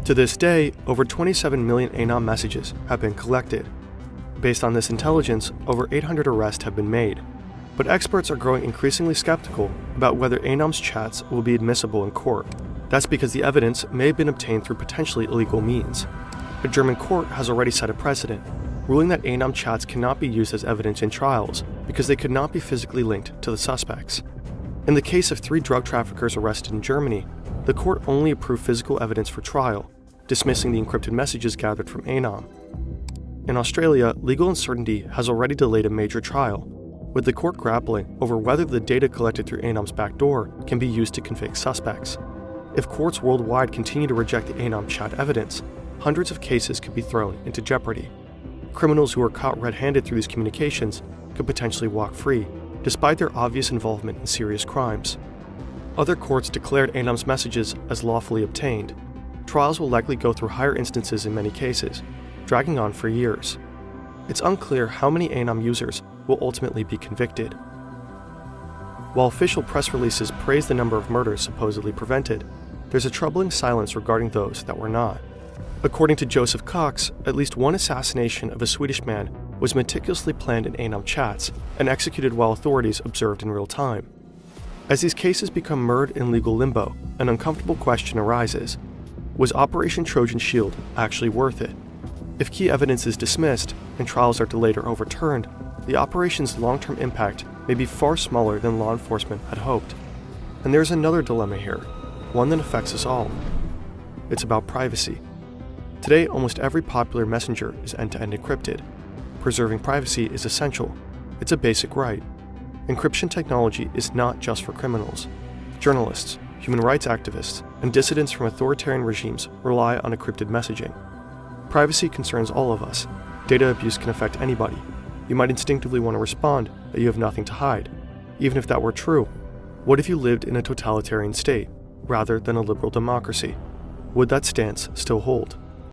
To this day, over 27 million Anom messages have been collected. Based on this intelligence, over 800 arrests have been made. But experts are growing increasingly skeptical about whether Anom's chats will be admissible in court. That's because the evidence may have been obtained through potentially illegal means. A German court has already set a precedent, ruling that Anom chats cannot be used as evidence in trials because they could not be physically linked to the suspects. In the case of 3 drug traffickers arrested in Germany, the court only approved physical evidence for trial, dismissing the encrypted messages gathered from Anom. In Australia, legal uncertainty has already delayed a major trial, with the court grappling over whether the data collected through Anom's backdoor can be used to convict suspects. If courts worldwide continue to reject the Anom chat evidence, hundreds of cases could be thrown into jeopardy. Criminals who are caught red-handed through these communications could potentially walk free, despite their obvious involvement in serious crimes. Other courts declared Anom's messages as lawfully obtained. Trials will likely go through higher instances in many cases, dragging on for years. It's unclear how many Anom users will ultimately be convicted. While official press releases praise the number of murders supposedly prevented, there's a troubling silence regarding those that were not. According to Joseph Cox, at least one assassination of a Swedish man was meticulously planned in Anom chats and executed while authorities observed in real time. As these cases become mired in legal limbo, an uncomfortable question arises. Was Operation Trojan Shield actually worth it? If key evidence is dismissed and trials are delayed or overturned, the operation's long-term impact may be far smaller than law enforcement had hoped. And there's another dilemma here, one that affects us all. It's about privacy. Today, almost every popular messenger is end-to-end encrypted. Preserving privacy is essential. It's a basic right. Encryption technology is not just for criminals. Journalists, human rights activists, and dissidents from authoritarian regimes rely on encrypted messaging. Privacy concerns all of us. Data abuse can affect anybody. You might instinctively want to respond that you have nothing to hide. Even if that were true, what if you lived in a totalitarian state rather than a liberal democracy? Would that stance still hold?